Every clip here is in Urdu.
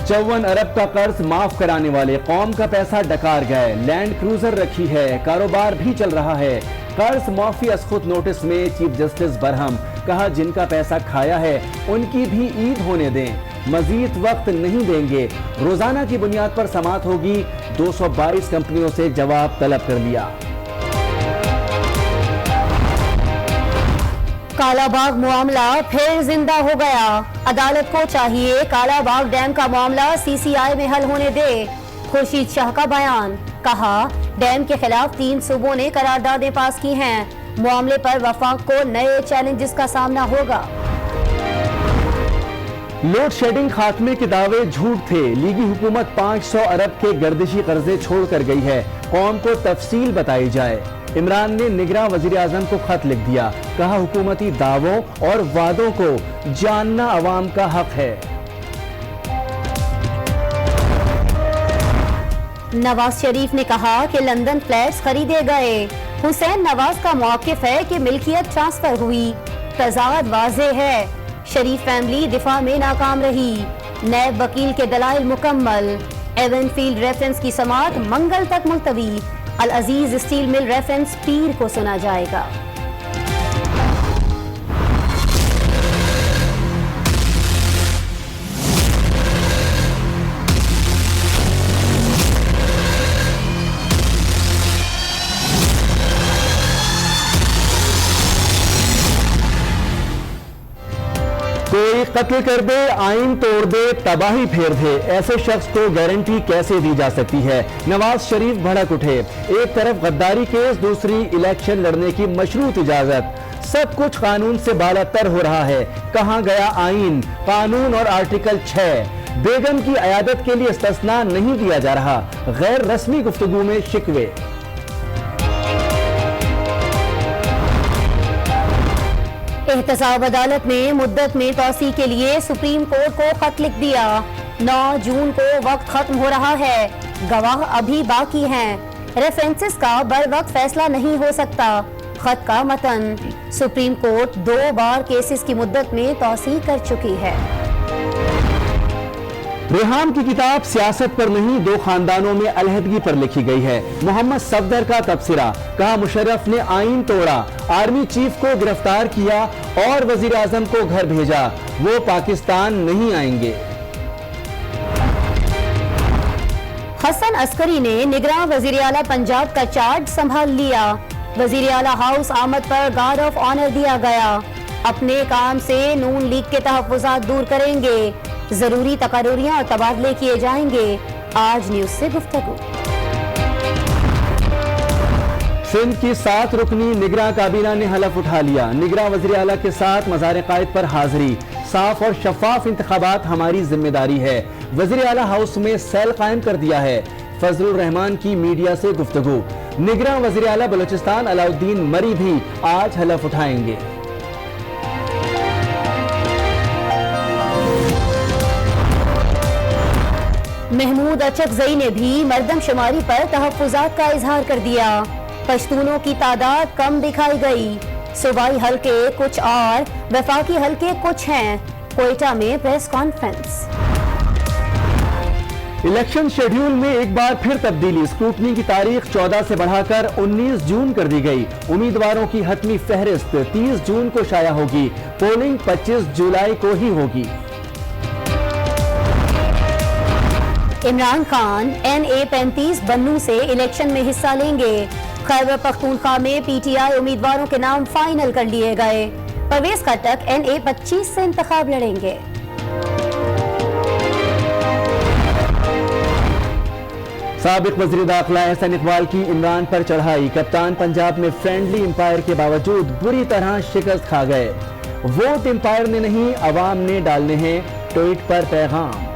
54 ارب کا قرض معاف کرانے والے قوم کا پیسہ ڈکار گئے، لینڈ کروزر رکھی ہے، کاروبار بھی چل رہا ہے۔ قرض معافی از خود نوٹس میں چیف جسٹس برہم، کہا جن کا پیسہ کھایا ہے ان کی بھی عید ہونے دیں، مزید وقت نہیں دیں گے۔ روزانہ کی بنیاد پر سماعت ہوگی، 222 کمپنیوں سے جواب طلب کر لیا۔ کالا باغ معاملہ پھر زندہ ہو گیا، عدالت کو چاہیے کالا باغ ڈیم کا معاملہ سی سی آئی میں حل ہونے دے۔ خورشید شاہ کا بیان، کہا ڈیم کے خلاف 3 صوبوں نے قراردادیں پاس کی ہیں، معاملے پر وفاق کو نئے چیلنجز کا سامنا ہوگا۔ لوڈ شیڈنگ خاتمے کے دعوے جھوٹ تھے، لیگی حکومت 500 ارب کے گردشی قرضے چھوڑ کر گئی ہے، قوم کو تفصیل بتائی جائے۔ عمران نے نگراں وزیر اعظم کو خط لکھ دیا، کہا حکومتی دعووں اور وعدوں کو جاننا عوام کا حق ہے۔ نواز شریف نے کہا کہ لندن فلیٹس خریدے گئے، حسین نواز کا موقف ہے کہ ملکیت ٹرانسفر ہوئی، تضاد واضح ہے، شریف فیملی دفاع میں ناکام رہی، نیب وکیل کے دلائل مکمل، ایون فیلڈ ریفرنس کی سماعت منگل تک ملتوی، العزیز اسٹیل مل ریفرنس پیر کو سنا جائے گا۔ کوئی قتل کر دے، آئین توڑ دے، تباہی پھیر دے، ایسے شخص کو گارنٹی کیسے دی جا سکتی ہے؟ نواز شریف بھڑک اٹھے، ایک طرف غداری کیس، دوسری الیکشن لڑنے کی مشروط اجازت، سب کچھ قانون سے بالا تر ہو رہا ہے، کہاں گیا آئین، قانون اور آرٹیکل 6؟ بیگم کی عیادت کے لیے استثناء نہیں دیا جا رہا، غیر رسمی گفتگو میں شکوے۔ احتساب عدالت میں مدت میں توسیع کے لیے سپریم کورٹ کو خط لکھ دیا، 9 جون کو وقت ختم ہو رہا ہے، گواہ ابھی باقی ہیں، ریفرنسز کا بر وقت فیصلہ نہیں ہو سکتا۔ خط کا متن، سپریم کورٹ 2 بار کیسز کی مدت میں توسیع کر چکی ہے۔ ریحام کی کتاب سیاست پر نہیں، 2 خاندانوں میں علیحدگی پر لکھی گئی ہے، محمد صفدر کا تبصرہ، کہا مشرف نے آئین توڑا، آرمی چیف کو گرفتار کیا اور وزیر اعظم کو گھر بھیجا، وہ پاکستان نہیں آئیں گے۔ حسن عسکری نے نگراں وزیر اعلیٰ پنجاب کا چارج سنبھال لیا، وزیر اعلیٰ ہاؤس آمد پر گارڈ آف آنر دیا گیا، اپنے کام سے نون لیگ کے تحفظات دور کریں گے، ضروری تقرریاں اور تبادلے کیے جائیں گے۔ آج نیوز سے گفتگو۔ سندھ کی 7 رکنی نگراں کابینہ نے حلف اٹھا لیا، نگراں وزیر اعلیٰ کے ساتھ مزار قائد پر حاضری، صاف اور شفاف انتخابات ہماری ذمہ داری ہے، وزیر اعلیٰ ہاؤس میں سیل قائم کر دیا ہے، فضل الرحمان کی میڈیا سے گفتگو، نگراں وزیر اعلیٰ بلوچستان علاؤالدین مری بھی آج حلف اٹھائیں گے۔ محمود اچکزئی نے بھی مردم شماری پر تحفظات کا اظہار کر دیا، پشتونوں کی تعداد کم دکھائی گئی، صوبائی حلقے کچھ اور وفاقی حلقے کچھ ہیں، کوئٹہ میں پریس کانفرنس۔ الیکشن شیڈیول میں ایک بار پھر تبدیلی، اسکروٹنی کی تاریخ 14 سے بڑھا کر 19 جون کر دی گئی، امیدواروں کی حتمی فہرست 30 جون کو شائع ہوگی، پولنگ 25 جولائی کو ہی ہوگی۔ عمران خان NA-35 بنوں سے الیکشن میں حصہ لیں گے، خیبر پختونخوا میں پی ٹی آئی امیدواروں کے نام فائنل کر لیے گئے، پرویز خٹک NA-25 سے انتخاب لڑیں گے۔ سابق وزیر داخلہ احسن اقبال کی عمران پر چڑھائی، کپتان پنجاب میں فرینڈلی امپائر کے باوجود بری طرح شکست کھا گئے، ووٹ امپائر نے نہیں عوام نے ڈالنے ہیں، ٹویٹ پر پیغام۔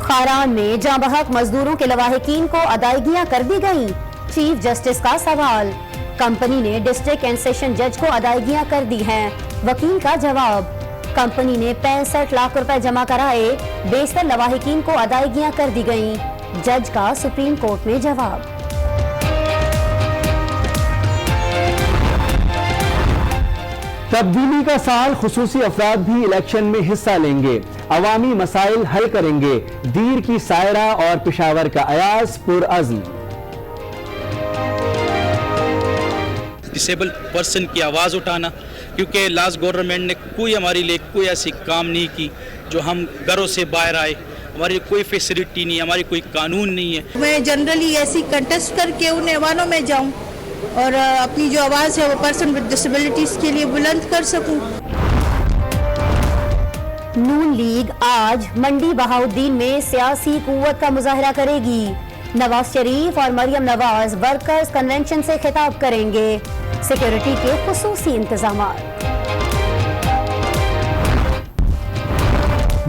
خاران میں جاں بحق مزدوروں کے لواحقین کو ادائیگیاں کر دی گئیں، چیف جسٹس کا سوال، کمپنی نے ڈسٹرکٹ اینڈ سیشن جج کو ادائیگیاں کر دی ہیں، وکیل کا جواب، کمپنی نے 65 لاکھ روپے جمع کرائے، بیشتر لواحقین کو ادائیگیاں کر دی گئیں، جج کا سپریم کورٹ میں جواب۔ تبدیلی کا سال خصوصی افراد بھی الیکشن میں حصہ لیں گے، عوامی مسائل حل کریں گے، دیر کی سائرہ اور پشاور کا ایاز پرعزم۔ ڈسیبل پرسن کی آواز اٹھانا، کیونکہ لاسٹ گورنمنٹ نے کوئی ہمارے لیے کوئی ایسی کام نہیں کی جو ہم گھروں سے باہر آئے، ہماری کوئی فیسلٹی نہیں، ہماری کوئی قانون نہیں ہے۔ میں جنرلی ایسی کنٹیسٹ کر کے ان ایوانوں میں جاؤں اور اپنی جو آواز ہے وہ پرسن ود ڈسیبلٹیز کے لیے بلند کر سکوں۔ نون لیگ آج منڈی بہاؤالدین میں سیاسی قوت کا مظاہرہ کرے گی۔ نواز شریف اور مریم نواز ورکرز کنونشن سے خطاب کریں گے۔ سیکیورٹی کے خصوصی انتظامات۔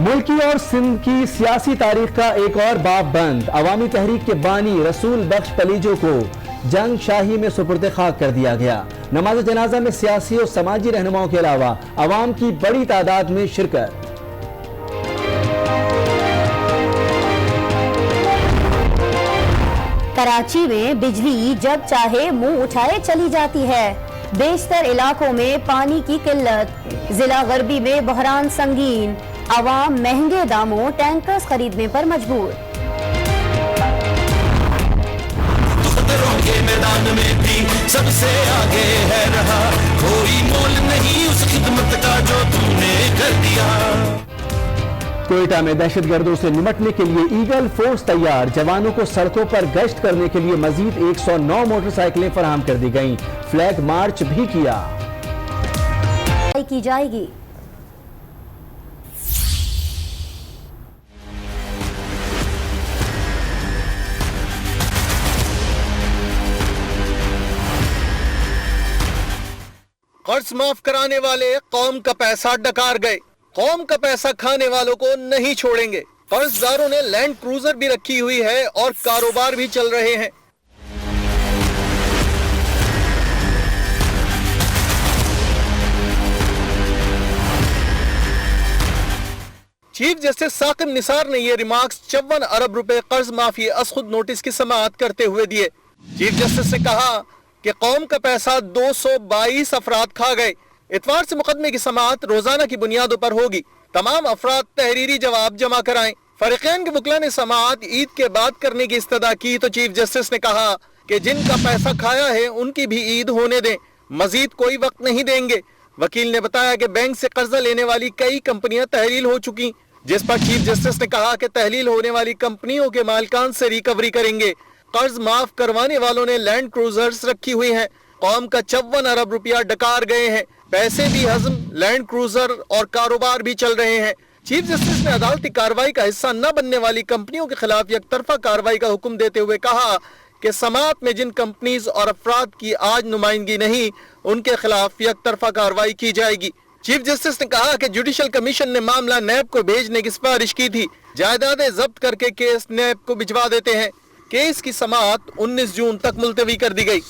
ملکی اور سندھ کی سیاسی تاریخ کا ایک اور باب بند، عوامی تحریک کے بانی رسول بخش پلیجو کو جنگ شاہی میں سپرد خاک کر دیا گیا۔ نماز جنازہ میں سیاسی اور سماجی رہنماؤں کے علاوہ عوام کی بڑی تعداد میں شرکت۔ کراچی میں بجلی جب چاہے منہ اٹھائے چلی جاتی ہے، بیشتر علاقوں میں پانی کی قلت، ضلع غربی میں بحران سنگین، عوام مہنگے داموں ٹینکرز خریدنے پر مجبور۔ خطروں کے میدان میں بھی سب سے آگے ہے رہا، کوئی مول نہیں اس خدمت کا جو تم نے کر دیا۔ کوئٹہ میں دہشت گردوں سے نمٹنے کے لیے ایگل فورس تیار، جوانوں کو سڑکوں پر گشت کرنے کے لیے مزید 109 موٹر سائیکلیں فراہم کر دی گئیں، فلیگ مارچ بھی کیا کی جائے گی۔ قرض معاف کرانے والے قوم کا پیسہ ڈکار گئے، قوم کا پیسہ کھانے والوں کو نہیں چھوڑیں گے۔ قرض داروں نے لینڈ کروزر بھی رکھی ہوئی ہے اور کاروبار بھی چل رہے ہیں۔ چیف جسٹس ثاقب نثار نے یہ ریمارکس 54 ارب روپے قرض معافی از خود نوٹس کی سماعت کرتے ہوئے دیے۔ چیف جسٹس نے کہا کہ قوم کا پیسہ 222 افراد کھا گئے۔ اتوار سے مقدمے کی سماعت روزانہ کی بنیادوں پر ہوگی۔ تمام افراد تحریری جواب جمع کرائیں۔ فریقین کے وکلاء نے سماعت عید کے بعد کرنے کی استدعا کی تو چیف جسٹس نے کہا کہ جن کا پیسہ کھایا ہے ان کی بھی عید ہونے دیں، مزید کوئی وقت نہیں دیں گے۔ وکیل نے بتایا کہ بینک سے قرضہ لینے والی کئی کمپنیاں تحلیل ہو چکی، جس پر چیف جسٹس نے کہا کہ تحلیل ہونے والی کمپنیوں کے مالکان سے ریکوری کریں گے۔ قرض معاف کروانے والوں نے لینڈ کروزرز رکھی ہوئی ہیں، قوم کا 54 ارب روپیہ ڈکار گئے ہیں، پیسے بھی ہضم، لینڈ کروزر اور کاروبار بھی چل رہے ہیں۔ چیف جسٹس نے عدالتی کارروائی کا حصہ نہ بننے والی کمپنیوں کے خلاف یک طرفہ کارروائی کا حکم دیتے ہوئے کہا کہ سماعت میں جن کمپنیز اور افراد کی آج نمائندگی نہیں، ان کے خلاف یک طرفہ کارروائی کی جائے گی۔ چیف جسٹس نے کہا کہ جوڈیشل کمیشن نے معاملہ نیب کو بھیجنے کی سفارش کی تھی، جائیدادیں ضبط کر کے کیس نیب کو بھجوا دیتے ہیں۔ کیس کی سماعت 19 جون تک ملتوی کر دی گئی۔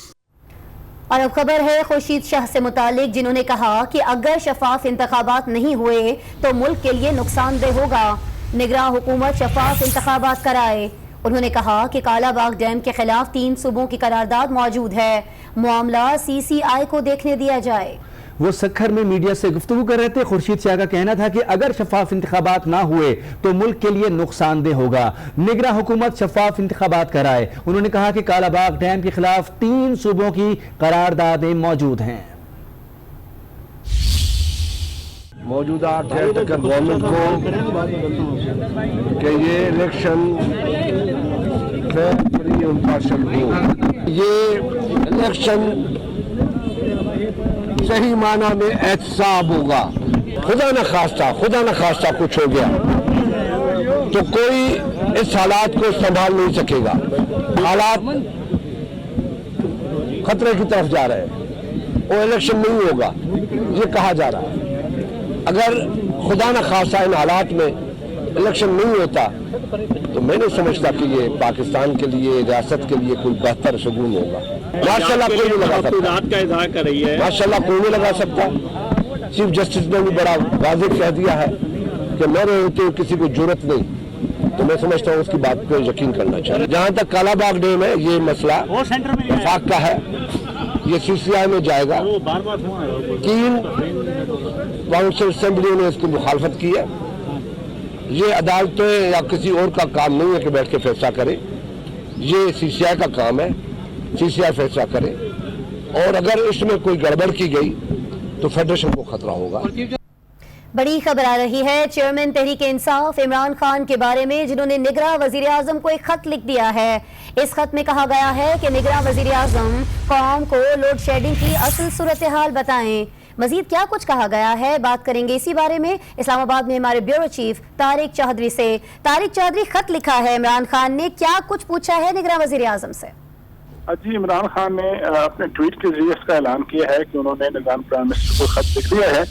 اور اب خبر ہے خورشید شاہ سے متعلق، جنہوں نے کہا کہ اگر شفاف انتخابات نہیں ہوئے تو ملک کے لیے نقصان دہ ہوگا، نگراں حکومت شفاف انتخابات کرائے۔ انہوں نے کہا کہ کالا باغ ڈیم کے خلاف 3 صوبوں کی قرارداد موجود ہے، معاملہ CCI کو دیکھنے دیا جائے۔ وہ سکھر میں میڈیا سے گفتگو کر رہے تھے۔ خورشید شاہ کا کہنا تھا کہ اگر شفاف انتخابات نہ ہوئے تو ملک کے لیے نقصان دہ ہوگا، نگراں حکومت شفاف انتخابات کرائے۔ انہوں نے کہا کہ کالا باغ ڈیم کے خلاف 3 صوبوں کی قراردادیں موجود ہیں۔ موجودہ کیئر ٹیکر گورنمنٹ کو کہ یہ الیکشن فیئر فری امپارشل ہو، یہ الیکشن صحیح معنی میں احتساب ہوگا۔ خدا نہ خواستہ کچھ ہو گیا تو کوئی اس حالات کو سنبھال نہیں سکے گا۔ حالات خطرے کی طرف جا رہے ہیں، وہ الیکشن نہیں ہوگا یہ کہا جا رہا ہے۔ اگر خدا نہ خواستہ ان حالات میں الیکشن نہیں ہوتا تو میں نہیں سمجھتا کہ یہ پاکستان کے لیے، ریاست کے لیے کوئی بہتر شگون ہوگا۔ ماشاءاللہ کوئی نہیں لگا سکتا، ماشاءاللہ کوئی نہیں لگا سکتا۔ چیف جسٹس نے بھی بڑا واضح کہہ دیا ہے کہ میرے ہوتے ہوئے کسی کو جرت نہیں، تو میں سمجھتا ہوں اس کی بات پہ یقین کرنا چاہیے۔ جہاں تک کالا باغ ڈیم ہے، یہ مسئلہ وفاق کا ہے، یہ CCI میں جائے گا. 3 کونسل اسمبلیوں نے اس کی مخالفت کی ہے. یہ عدالتیں یا کسی اور کا کام نہیں ہے کہ بیٹھ کے فیصلہ کرے. یہ CCI کا کام ہے. CCI فیصلہ کرے, اور اگر اس میں کوئی گڑبڑ کی گئی تو فیڈریشن کو خطرہ ہوگا. بڑی خبر آ رہی ہے چیئرمین تحریک انصاف عمران خان کے بارے میں, جنہوں نے نگراں وزیر اعظم کو ایک خط لکھ دیا ہے. اس خط میں کہا گیا ہے کہ نگراں وزیر اعظم قوم کو لوڈ شیڈنگ کی اصل صورتحال بتائیں. مزید کیا کچھ کہا گیا ہے, بات کریں گے اسی بارے میں اسلام آباد میں ہمارے بیورو چیف طارق چودھری سے. طارق چودھری, خط لکھا ہے عمران خان نے, کیا کچھ پوچھا ہے نگراں وزیر اعظم سے؟ جی, عمران خان نے اپنے ٹویٹ کے ذریعے اس کا اعلان کیا ہے کہ انہوں نے نظام پرائم منسٹر کو خط لکھ دیا ہے